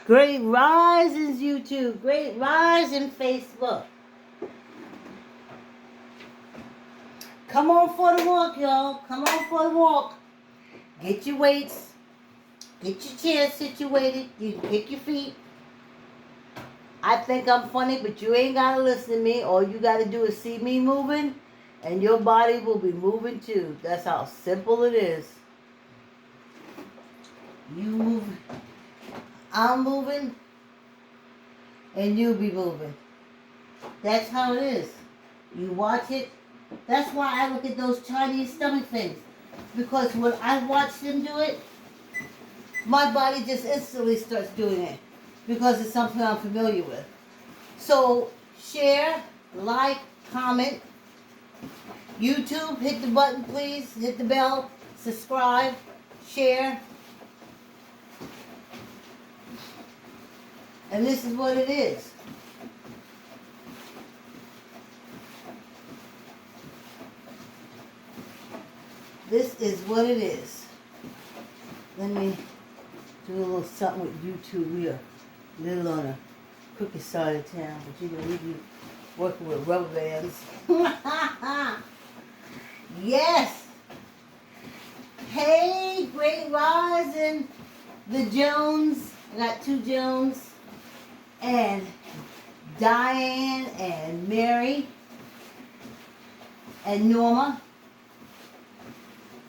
Great risings, YouTube. Great rising, Facebook. Come on for the walk, y'all. Come on for the walk. Get your weights. Get your chair situated. You can kick your feet. I think I'm funny, but you ain't got to listen to me. All you got to do is see me moving, and your body will be moving too. That's how simple it is. You move, I'm moving, and you'll be moving. That's how it is. You watch it. That's why I look at those Chinese stomach things. Because when I watch them do it, my body just instantly starts doing it. Because it's something I'm familiar with. So, share, like, comment. YouTube, hit the button please. Hit the bell. Subscribe. Share. And this is what it is. This is what it is. Let me do a little something with YouTube. We are a little on the crooked side of town, but you know, we be working with rubber bands. Yes! Hey, great rising. The Jones. I got two Jones. And Diane and Mary. And Norma.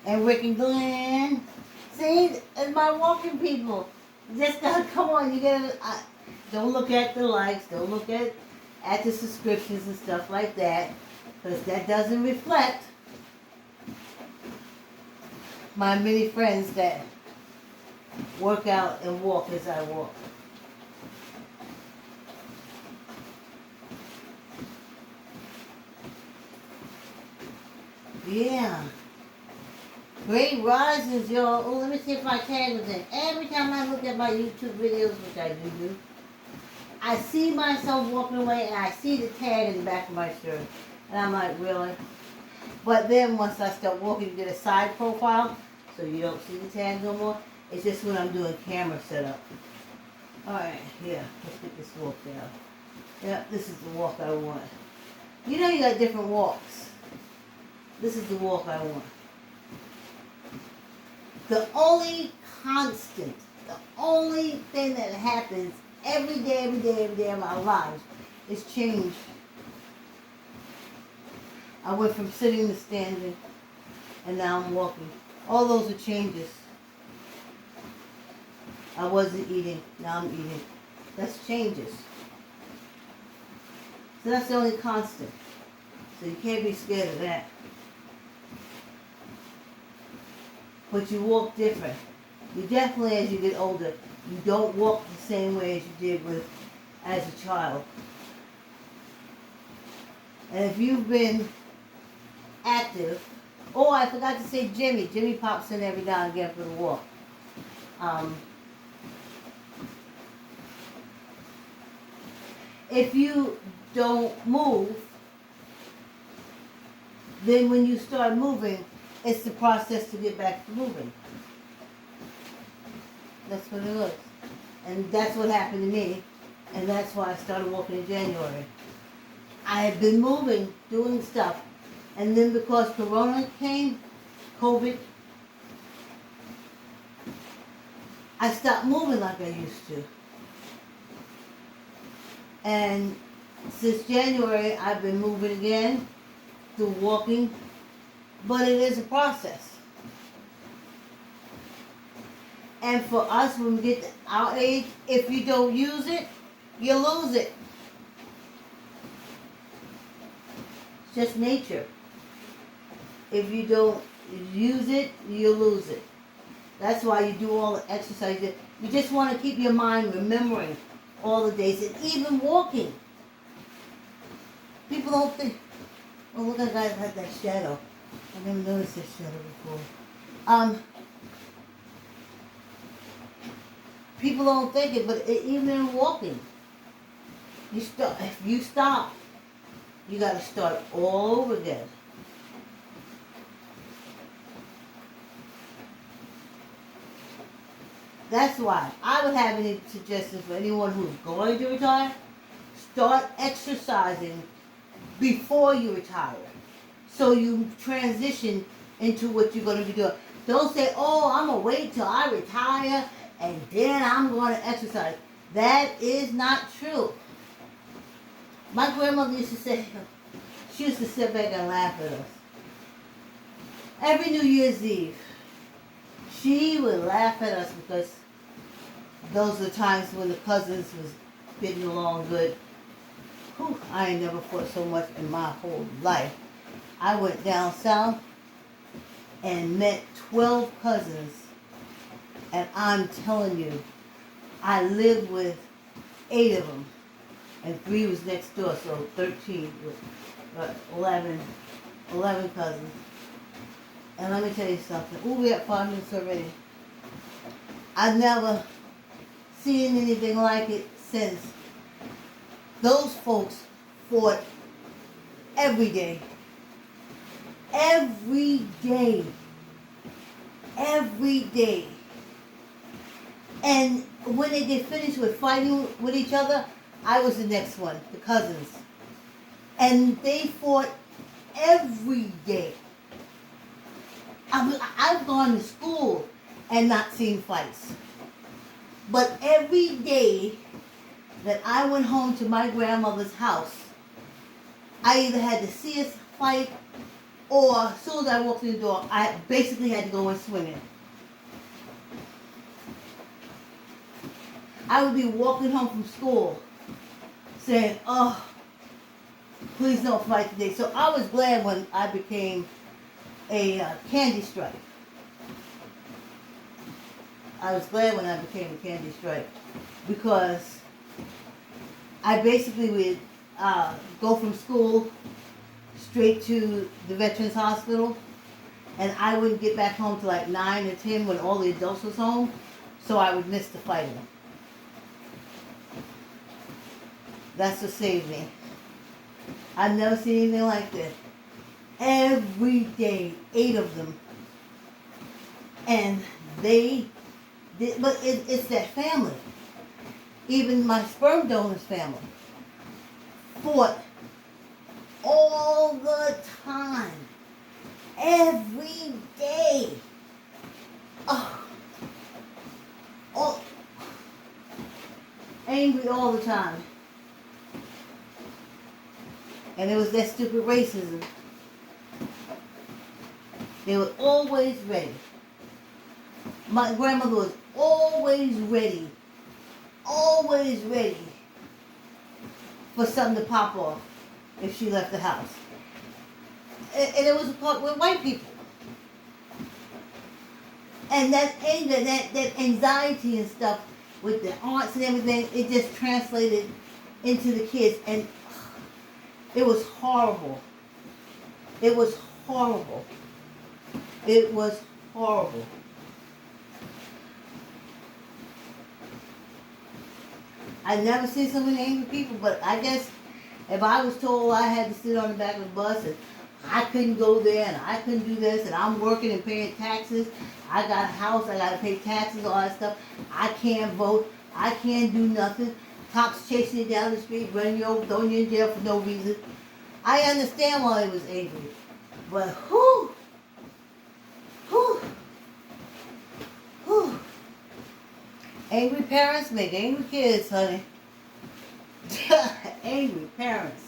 And Rick and Glenn. See, it's my walking people. You just gotta come on. You gotta don't look at the likes. Don't look at the subscriptions and stuff like that, because that doesn't reflect my many friends that work out and walk as I walk. Yeah. Great risings, y'all. Oh, let me see if my tag was in. Every time I look at my YouTube videos, which I do, I see myself walking away and I see the tag in the back of my shirt. And I'm like, really? But then once I start walking, you get a side profile, so you don't see the tag no more. It's just when I'm doing camera setup. Alright, yeah, let's get this walk down. Yeah, this is the walk I want. You know you got different walks. This is the walk I want. The only constant, the only thing that happens every day of my lives is change. I went from sitting to standing, and now I'm walking. All those are changes. I wasn't eating, now I'm eating. That's changes. So that's the only constant. So you can't be scared of that. But you walk different. You definitely, as you get older, you don't walk the same way as you did as a child. And if you've been active, oh, I forgot to say Jimmy. Jimmy pops in every now and again for the walk. If you don't move, then when you start moving, it's the process to get back to moving. That's what it was. And that's what happened to me. And that's why I started walking in January. I had been moving, doing stuff. And then because Corona came, COVID, I stopped moving like I used to. And since January, I've been moving again through walking. But it is a process. And for us, when we get to our age, if you don't use it, you lose it. It's just nature. If you don't use it, you lose it. That's why you do all the exercises. You just want to keep your mind remembering all the days, and even walking. People don't think, oh, look at that guy that shadow. I never noticed this shadow before. People don't think it, but even in walking, if you stop, you got to start all over again. That's why I would have any suggestions for anyone who's going to retire. Start exercising before you retire, so you transition into what you're going to be doing. Don't say, oh, I'm going to wait till I retire and then I'm going to exercise. That is not true. My grandmother used to say, she used to sit back and laugh at us. Every New Year's Eve, she would laugh at us because those are the times when the cousins was getting along good. Whew, I ain't never fought so much in my whole life. I went down south and met 12 cousins. And I'm telling you, I lived with 8 of them. And 3 was next door, so 13, 11 cousins. And let me tell you something. Ooh, we're at 5 minutes already. I've never seen anything like it since. Those folks fought every day. Every day. Every day. And when they get finished with fighting with each other, I was the next one, the cousins. And they fought every day. I've gone to school and not seen fights. But every day that I went home to my grandmother's house, I either had to see us fight, or as soon as I walked in the door, I basically had to go in swinging. I would be walking home from school saying, oh, please don't fight today. So I was glad when I became a candy stripe. I was glad when I became a candy stripe because I basically would go from school straight to the Veterans Hospital, and I wouldn't get back home till like 9 or 10 when all the adults was home, so I would miss the fighting. That's what saved me. I've never seen anything like this. Every day, 8 of them. And they did, but it's that family. Even my sperm donor's family fought all the time. Every day. Oh, angry all the time. And it was that stupid racism. They were always ready. My grandmother was always ready for something to pop off if she left the house. And it was with white people. And that anger, that anxiety and stuff with the aunts and everything, it just translated into the kids. And it was horrible. It was horrible. It was horrible. I never seen so many angry people, but I guess if I was told I had to sit on the back of the bus and I couldn't go there and I couldn't do this and I'm working and paying taxes, I got a house, I got to pay taxes, all that stuff, I can't vote, I can't do nothing, cops chasing you down the street, running you over, throwing you in jail for no reason. I understand why he was angry, but whew. Angry parents make angry kids, honey. Angry parents.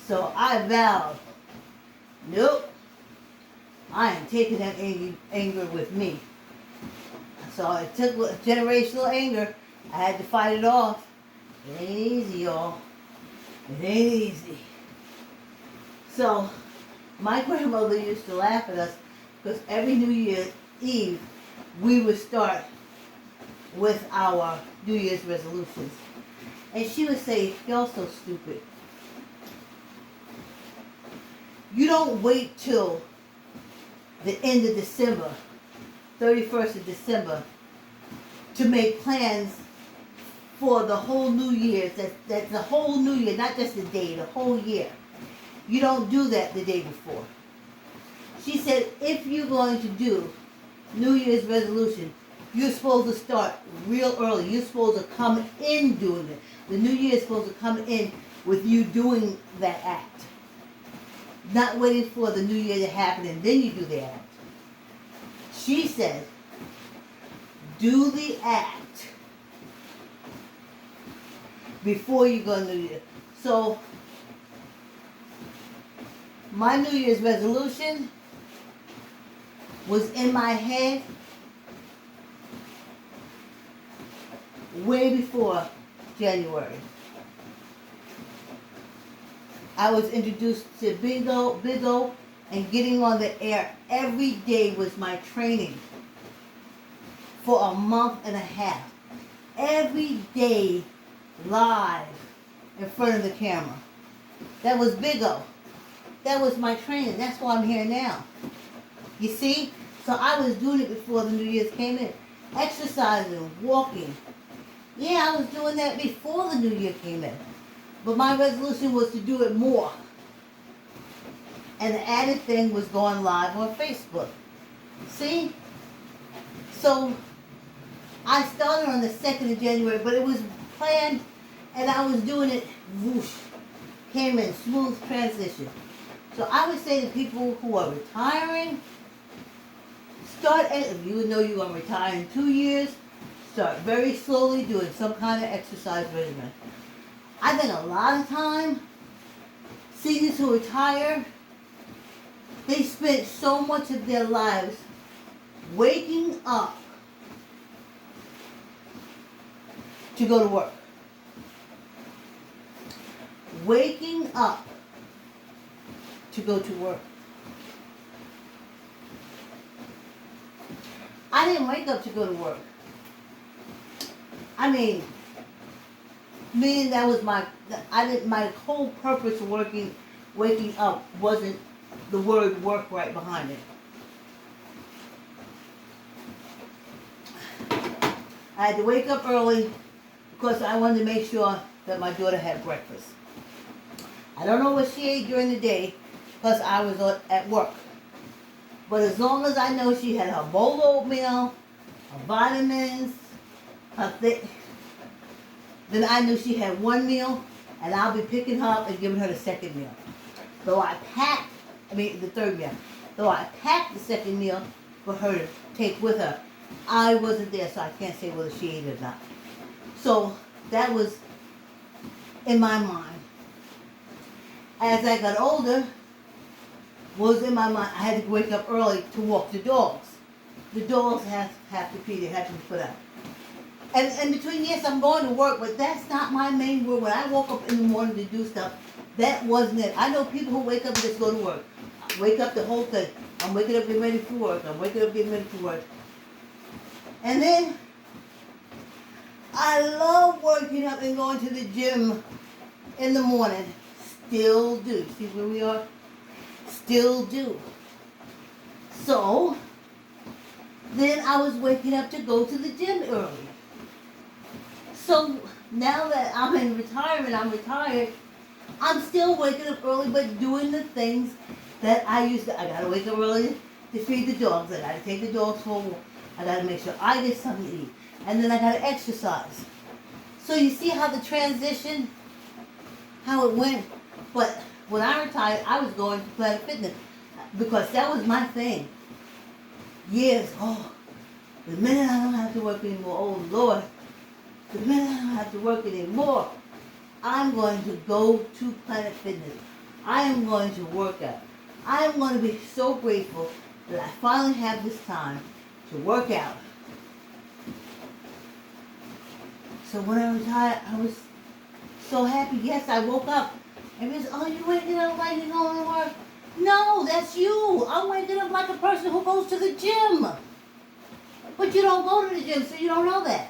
So I vowed, nope, I ain't taking that anger with me. So it took generational anger. I had to fight it off. It ain't easy, y'all. It ain't easy. So my grandmother used to laugh at us because every New Year's Eve we would start with our New Year's resolutions. And she would say, y'all so stupid. You don't wait till the end of December, 31st of December, to make plans for the whole New Year's. That's the whole New Year, not just the day, the whole year. You don't do that the day before. She said, if you're going to do New Year's resolution, You're supposed to start real early. You're supposed to come in doing it. The new year is supposed to come in with you doing that act. Not waiting for the new year to happen and then you do the act. She said, do the act before you go to New Year. So, my New Year's resolution was in my head way before January. I was introduced to Bigo, and getting on the air every day was my training for a month and a half. Every day live in front of the camera. That was Bigo. That was my training. That's why I'm here now. You see? So I was doing it before the New Year's came in. Exercising, walking. Yeah, I was doing that before the New Year came in. But my resolution was to do it more. And the added thing was going live on Facebook. See? So I started on the 2nd of January, but it was planned and I was doing it whoosh. Came in smooth transition. So I would say to people who are retiring, if you know you're going to retire in 2 years, start very slowly doing some kind of exercise regimen. I think a lot of time, seniors who retire, they spend so much of their lives waking up to go to work. Waking up to go to work. I didn't wake up to go to work. I mean that was my whole purpose of waking up wasn't the word work right behind it. I had to wake up early because I wanted to make sure that my daughter had breakfast. I don't know what she ate during the day because I was at work. But as long as I know she had her bowl of oatmeal, her vitamins, then I knew she had one meal, and I'll be picking her up and giving her the second meal. The third meal. Though I packed the second meal for her to take with her, I wasn't there, so I can't say whether she ate it or not. So that was in my mind. As I got older, was in my mind, I had to wake up early to walk the dogs. The dogs have to pee, they have to be put out. And between yes, I'm going to work, but that's not my main work. When I woke up in the morning to do stuff, that wasn't it. I know people who wake up and just go to work. Wake up the whole thing. I'm waking up getting ready for work. I'm waking up getting ready for work. And then I love waking up and going to the gym in the morning. Still do. See where we are? Still do. So then I was waking up to go to the gym early. So now that I'm in retirement, I'm retired, I'm still waking up early but doing the things that I used to. I gotta wake up early to feed the dogs. I gotta take the dogs for a walk. I gotta make sure I get something to eat. And then I gotta exercise. So you see how the transition, how it went. But when I retired, I was going to Planet Fitness because that was my thing. Years, the minute I don't have to work anymore, oh Lord, the minute I don't have to work anymore, I'm going to go to Planet Fitness. I am going to work out. I am going to be so grateful that I finally have this time to work out. So when I retired, I was so happy. Yes, I woke up. Everybody's, you're waking up like you're going to work. No, that's you. I'm waking up like a person who goes to the gym. But you don't go to the gym, so you don't know that.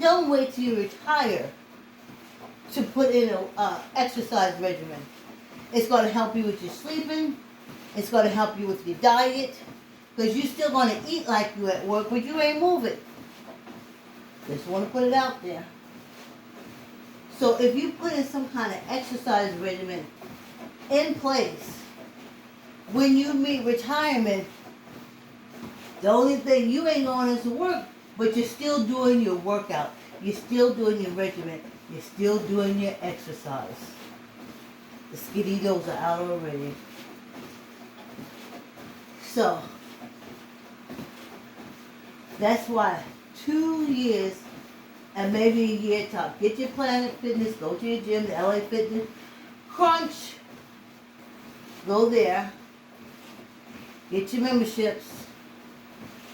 Don't wait till you retire to put in an exercise regimen. It's going to help you with your sleeping. It's going to help you with your diet. Because you're still going to eat like you at work, but you ain't moving. Just want to put it out there. So if you put in some kind of exercise regimen, in place. When you meet retirement, the only thing you ain't going is to work, but you're still doing your workout. You're still doing your regimen. You're still doing your exercise. The skinnitos are out already. So, that's why 2 years and maybe a year top. Get your Planet Fitness, go to your gym, the LA Fitness, Crunch, go there, get your memberships,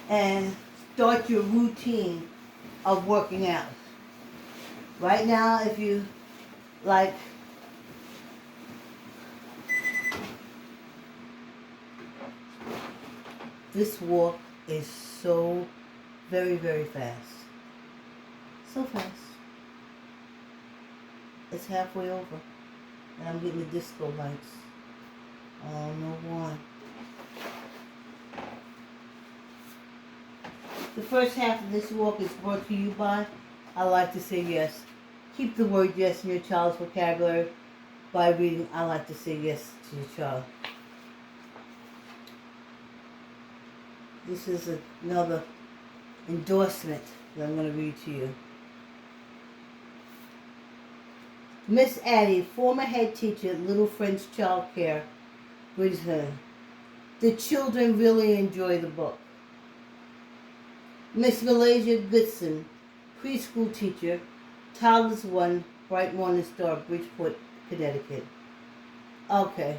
and start your routine of working out. Right now, if you like, this walk is so very, very fast. So fast. It's halfway over. And I'm getting the disco lights. Oh, no one. The first half of this walk is brought to you by I Like to Say Yes. Keep the word yes in your child's vocabulary by reading I Like to Say Yes to your child. This is another endorsement that I'm going to read to you. Miss Addie, former head teacher at Little French Child Care, Bridgeton. The children really enjoy the book. Miss Malaysia Goodson, preschool teacher, Toddlers 1, Bright Morning Star, Bridgeport, Connecticut. Okay.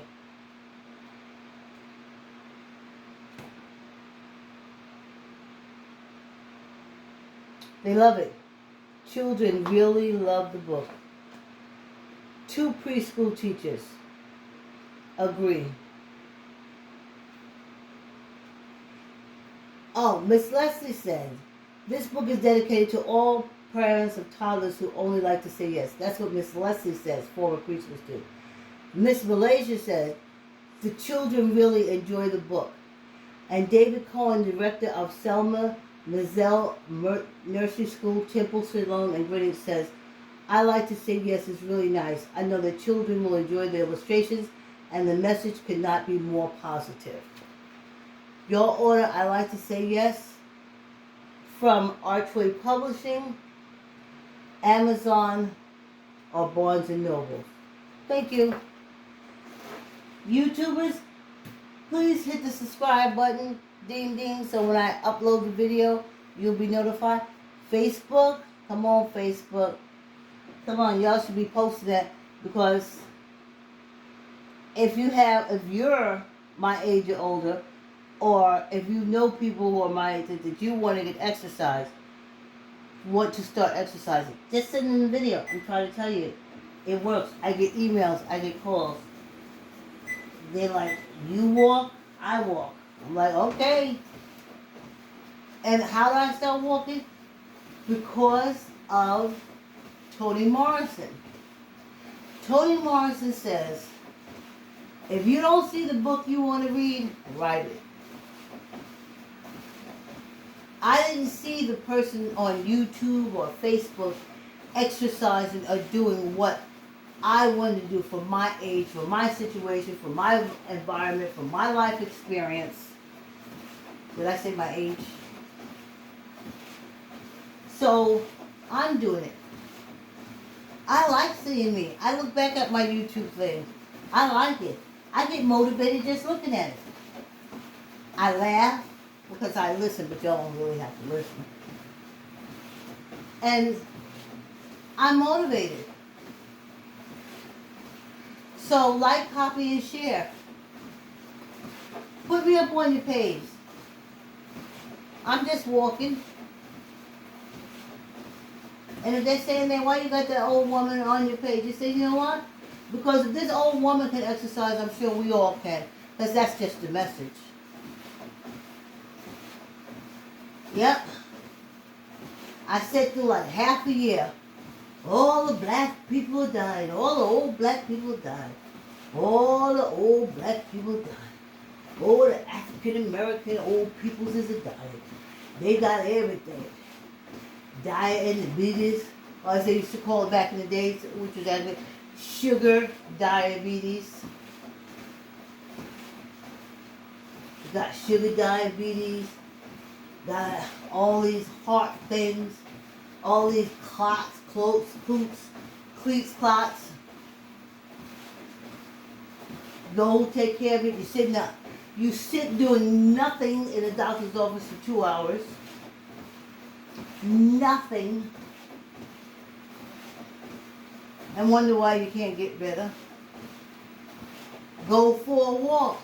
They love it. Children really love the book. 2 preschool teachers agree. Oh, Miss Leslie said, this book is dedicated to all parents of toddlers who only like to say yes. That's what Miss Leslie says, former preschool student. Miss Malaysia said, the children really enjoy the book. And David Cohen, director of Selma Mazel Nursery School, Temple, Ceylon, and Greenwich, says, I Like to Say Yes is really nice. I know the children will enjoy the illustrations, and the message could not be more positive. Your order, I Like to Say Yes, from Archway Publishing, Amazon, or Barnes & Noble. Thank you. YouTubers, please hit the subscribe button, ding ding, so when I upload the video, you'll be notified. Facebook, come on Facebook. Come on, y'all should be posting that, because if you're my age or older, or if you know people who are my age that you want to get exercise, want to start exercising, just send them the video. I'm trying to tell you, it works. I get emails, I get calls. They're like, you walk, I walk. I'm like, okay. And how do I start walking? Because of Toni Morrison. Toni Morrison says, if you don't see the book you want to read, write it. I didn't see the person on YouTube or Facebook exercising or doing what I wanted to do for my age, for my situation, for my environment, for my life experience. Did I say my age? So, I'm doing it. I like seeing me. I look back at my YouTube thing. I like it. I get motivated just looking at it. I laugh because I listen, but y'all don't really have to listen. And I'm motivated. So like, copy, and share. Put me up on your page. I'm just walking. And if they're saying there, why you got that old woman on your page? You say, you know what? Because if this old woman can exercise, I'm sure we all can. Because that's just the message. Yep. I said through like half a year, all the black people died. All the old black people died. All the old black people died. All the African American old peoples is dying. They got everything. Diabetes, or as they used to call it back in the days, which was sugar diabetes. got sugar diabetes, got all these heart things, all these clots, cleats, clots. Go take care of it. You're sitting up. You sit doing nothing in a doctor's office for 2 hours. Nothing. And wonder why you can't get better. Go for a walk.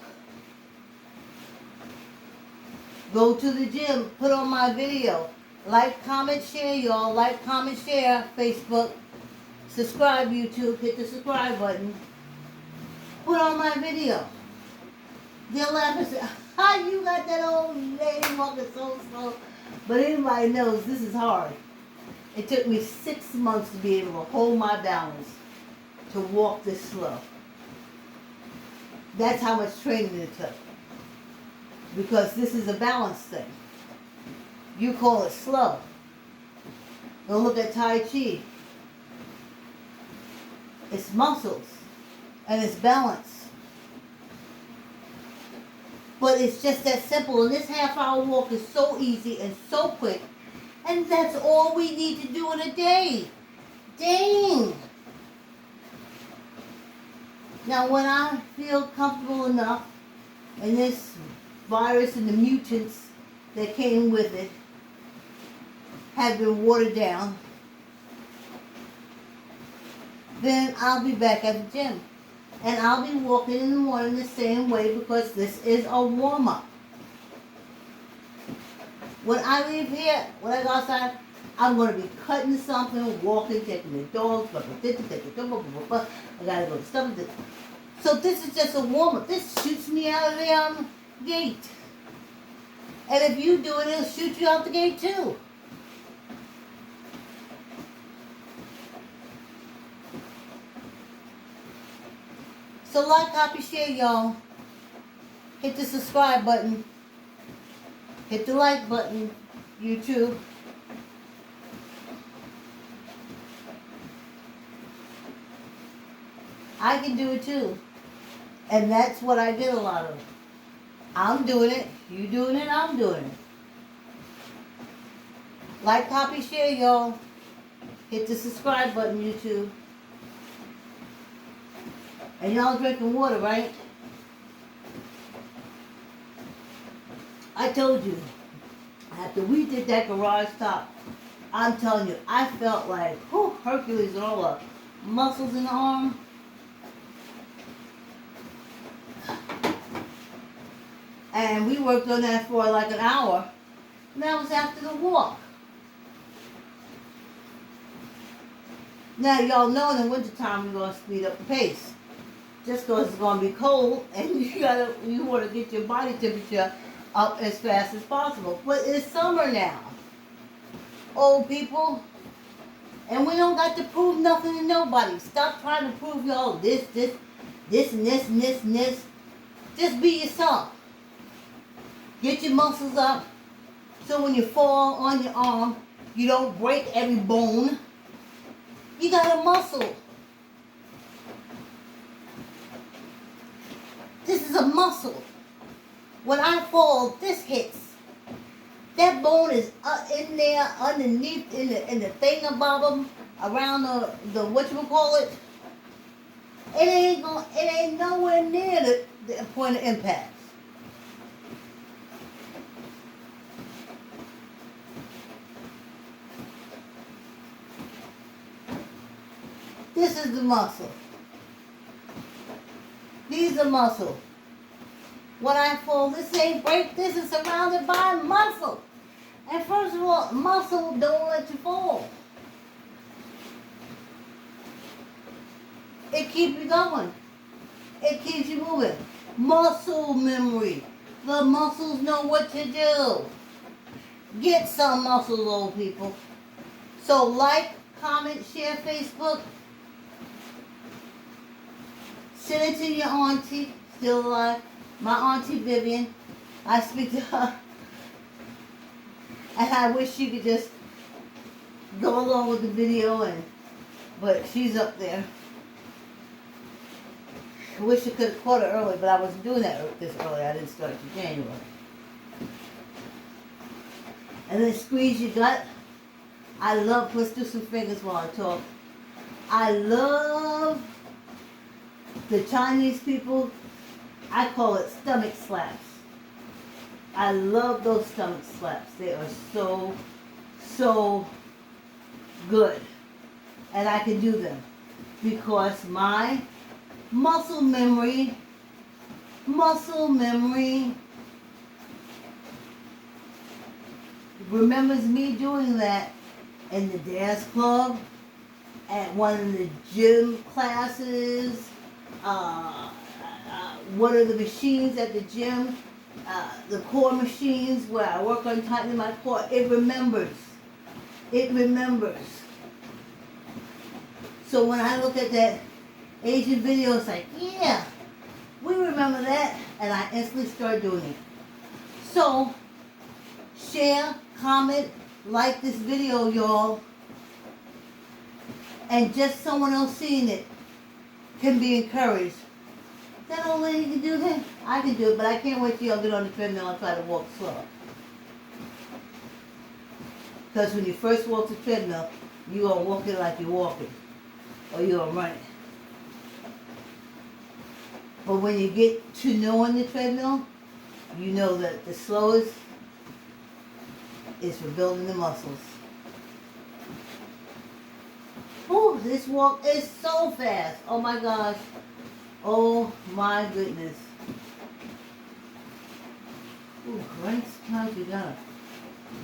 Go to the gym. Put on my video. Like, comment, share, y'all. Like, comment, share. Facebook. Subscribe, YouTube. Hit the subscribe button. Put on my video. They'll laugh and say, how you got that old lady walking so slow? But anybody knows this is hard. It took me 6 months to be able to hold my balance to walk this slow. That's how much training it took. Because this is a balance thing. You call it slow. Don't look at Tai Chi. It's muscles. And it's balance. But it's just that simple. And this half-hour walk is so easy and so quick. And that's all we need to do in a day. Dang. Now, when I feel comfortable enough, and this virus and the mutants that came with it have been watered down, then I'll be back at the gym. And I'll be walking in the morning the same way because this is a warm-up. When I leave here, when I go outside, I'm going to be cutting something, walking, taking the dogs, I gotta go to stuff. So this is just a warm-up. This shoots me out of the gate. And if you do it, it'll shoot you out the gate too. So like, copy, share, y'all. Hit the subscribe button. Hit the like button, YouTube. I can do it too. And that's what I did a lot of. I'm doing it, you doing it, I'm doing it. Like, copy, share, y'all. Hit the subscribe button, YouTube. And y'all drinking water, right? I told you, after we did that garage top, I'm telling you, I felt like, whew, Hercules and all the muscles in the arm. And we worked on that for like an hour. And that was after the walk. Now, y'all know in the wintertime we're going to speed up the pace. Just because it's going to be cold and you want to get your body temperature up as fast as possible. But it's summer now, old people. And we don't got to prove nothing to nobody. Stop trying to prove y'all this, and this, and this. Just be yourself. Get your muscles up so when you fall on your arm, you don't break every bone. You got a muscle. This is a muscle. When I fall, this hits. That bone is in there, underneath, in the thingamabob, around the whatchamacallit. It ain't nowhere near the point of impact. This is the muscle. These are muscle. When I fall, this ain't break. This is surrounded by muscle. And first of all, muscle don't let you fall. It keeps you going. It keeps you moving. Muscle memory. The muscles know what to do. Get some muscles, old people. So like, comment, share Facebook. Send it to your auntie, still alive. My auntie Vivian. I speak to her. And I wish she could just go along with the video, but she's up there. I wish I could have caught it early, but I wasn't doing that this early. I didn't start till January. And then squeeze your gut. I love, let's do some fingers while I talk. I love the Chinese people. I call it stomach slaps. I love those stomach slaps. They are so, so good. And I can do them because my muscle memory remembers me doing that in the dance club, at one of the gym classes, one of the machines at the gym, the core machines where I work on tightening my core. It remembers. It remembers. So when I look at that Asian video, it's like, yeah, we remember that, and I instantly start doing it. So, share, comment, like this video, y'all, and just someone else seeing it can be encouraged. That old lady can do that? I can do it, but I can't wait till y'all get on the treadmill and try to walk slow. Because when you first walk the treadmill, you are walking like you're walking, or you are running. But when you get to knowing the treadmill, you know that the slowest is for building the muscles. Oh, this walk is so fast. Oh my gosh. Oh my goodness. Ooh, right? Sometimes you gotta,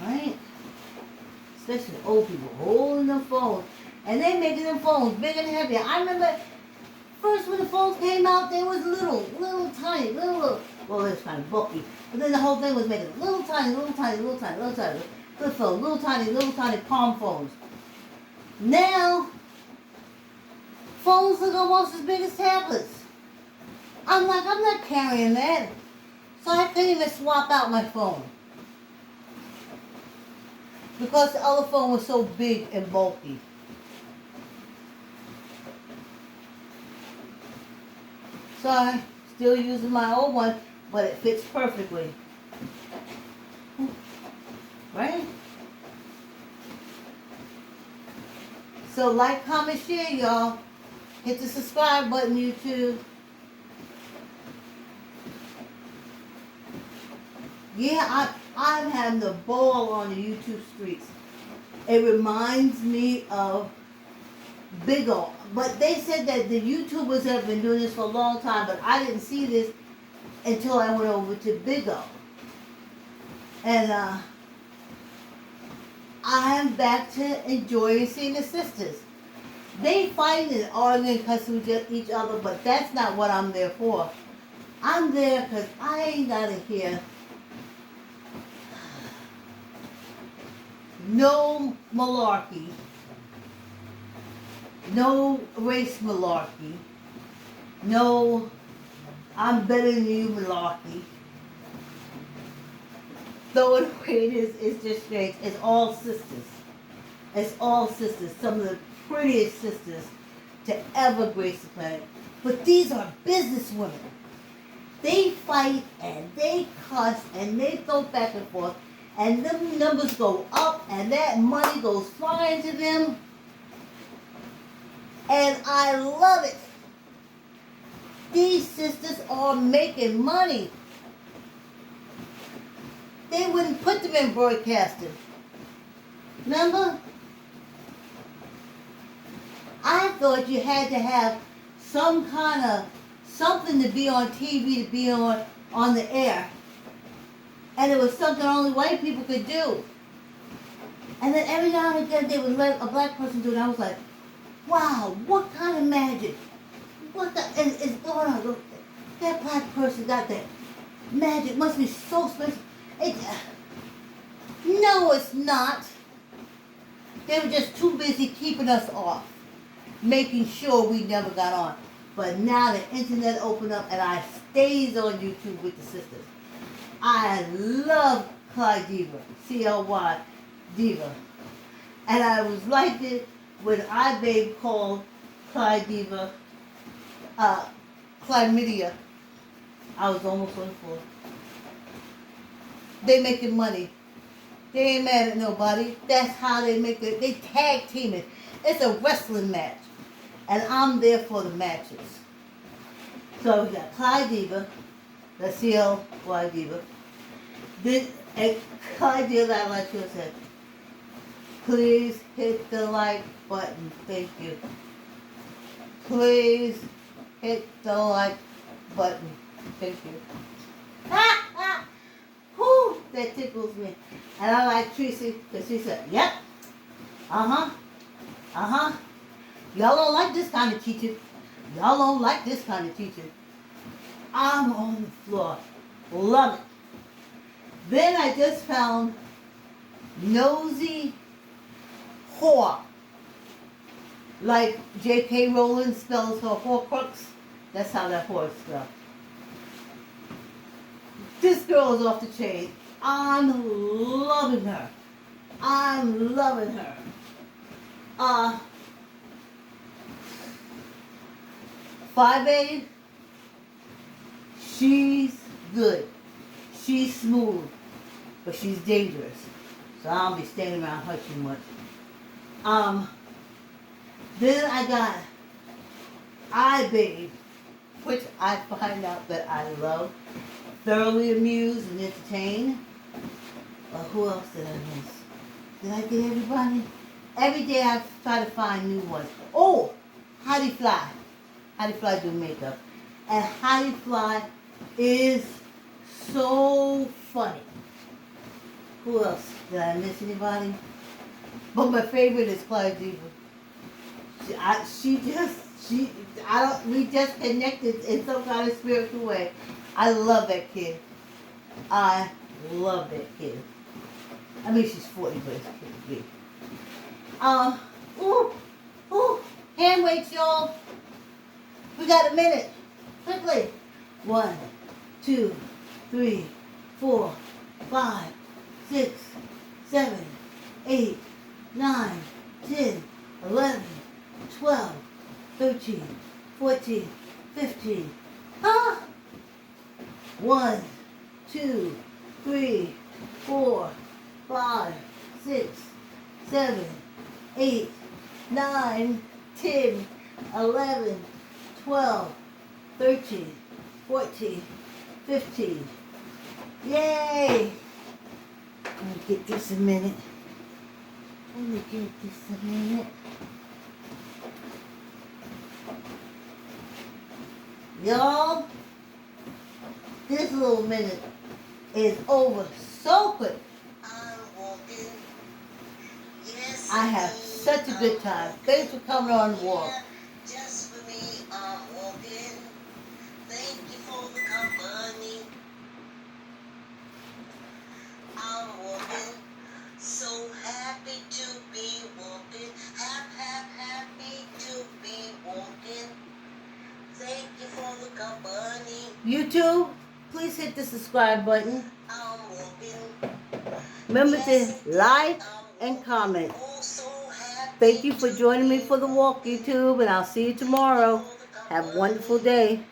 right? Especially old people holding the phone. And they making them phones bigger and heavier. I remember first when the phones came out, they was little tiny, well, it was kind of bulky. But then the whole thing was making little tiny flip phones, little tiny palm phones. Now, phones look almost as big as tablets. I'm like, I'm not carrying that. So I couldn't even swap out my phone. Because the other phone was so big and bulky. So I'm still using my old one, but it fits perfectly. Right? So like, comment, share, y'all. Hit the subscribe button, YouTube. Yeah, I'm having the ball on the YouTube streets. It reminds me of Big O. But they said that the YouTubers have been doing this for a long time, but I didn't see this until I went over to Big O. And I am back to enjoying seeing the sisters. They fight and argue and cuss with each other, but that's not what I'm there for. I'm there because I ain't got to hear no malarkey, no race malarkey, no I'm better than you malarkey. Though the way it is, it's just straight. It's all sisters. It's all sisters. Some of the prettiest sisters to ever grace the planet. But these are business women. They fight and they cuss and they go back and forth. And them numbers go up and that money goes flying to them. And I love it. These sisters are making money. They wouldn't put them in broadcasting. Remember? I thought you had to have some kind of something to be on TV, to be on the air. And it was something only white people could do. And then every now and again they would let a black person do it. And I was like, wow, what kind of magic? What is going on? Look, that black person got that magic. Must be so special. No, it's not. They were just too busy keeping us off, making sure we never got on. But now the internet opened up and I stays on YouTube with the sisters. I love Clyde Diva, C-L-Y Diva. And I was like it when iBabe called Clyde Diva chlamydia. I was almost on the floor. They making money. They ain't mad at nobody. That's how they make it. They tag team it. It's a wrestling match. And I'm there for the matches. So we got Clyde Diva. The CLY Diva. Then Clyde Diva, I like to say, please hit the like button. Thank you. Please hit the like button. Thank you. Whew, that tickles me. And I like Tracy because she said, yep. Uh-huh. Uh-huh. Y'all don't like this kind of teaching. Y'all don't like this kind of teaching. I'm on the floor. Love it. Then I just found Nosy Whore. Like J.K. Rowling spells her Horcrux. That's how that whore is spelled. This girl is off the chain. I'm loving her. I'm loving her. Five-A, she's good. She's smooth. But she's dangerous. So I don't be standing around her too much. Then I got iBabe, which I find out that I love. Thoroughly amused and entertained. Who else did I miss? Did I get everybody? Every day I try to find new ones. Oh, Heidi Fly. Heidi Fly do makeup. And Heidi Fly is so funny. Who else? Did I miss anybody? But my favorite is Clyde Diva. We just connected in some kind of spiritual way. I love that kid. I love that kid. I mean, she's 40, but it's big. Hand weights, y'all. We got a minute. Quickly. 1, 2, 3, 4, 5, 6, 7, 8, 9, 10, 11, 12, 13, 14, 15. 1, 2, 3, 4, 5, 6, 7, 8, 9, 10, 11, 12, 13, 14, 15. Yay! Let me get this a minute. Y'all, this little minute is over so quick. I have such a good time. Thanks for coming on the walk. Just for me, I'm walking. Thank you for the company. I'm walking. So happy to be walking. Happy to be walking. Thank you for the company. YouTube, please hit the subscribe button. I'm walking. Remember to like and comment. Thank you for joining me for the walk, YouTube, and I'll see you tomorrow. Have a wonderful day.